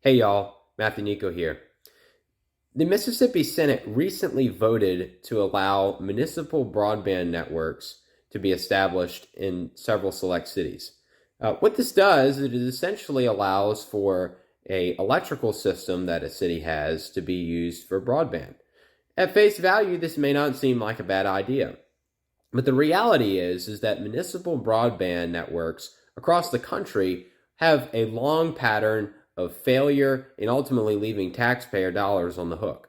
Hey y'all, Matthew Nico here. The Mississippi Senate recently voted to allow municipal broadband networks to be established in several select cities. What this does is it essentially allows for a electrical system that a city has to be used for broadband. At face value, this may not seem like a bad idea, but the reality is that municipal broadband networks across the country have a long pattern of failure and ultimately leaving taxpayer dollars on the hook.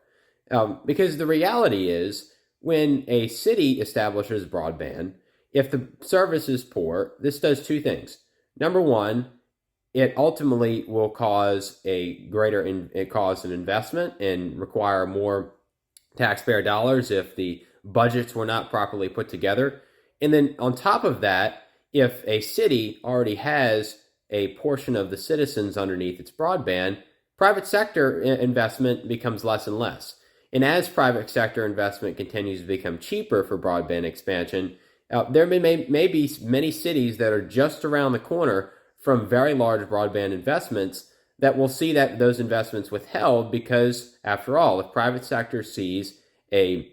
Because the reality is, when a city establishes broadband, if the service is poor, this does two things. Number one, it ultimately will cause it cause an investment and require more taxpayer dollars if the budgets were not properly put together. And then on top of that, if a city already has a portion of the citizens underneath its broadband, private sector investment becomes less and less. And as private sector investment continues to become cheaper for broadband expansion, there may be many cities that are just around the corner from very large broadband investments that will see that those investments withheld because, after all, if private sector sees a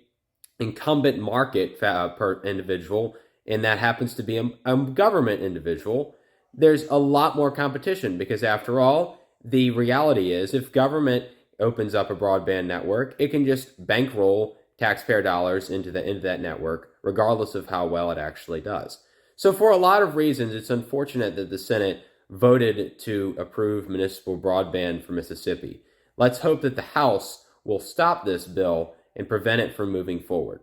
incumbent market per individual, and that happens to be a government individual, there's a lot more competition because, after all, the reality is if government opens up a broadband network, it can just bankroll taxpayer dollars into that network, regardless of how well it actually does. So for a lot of reasons, it's unfortunate that the Senate voted to approve municipal broadband for Mississippi. Let's hope that the House will stop this bill and prevent it from moving forward.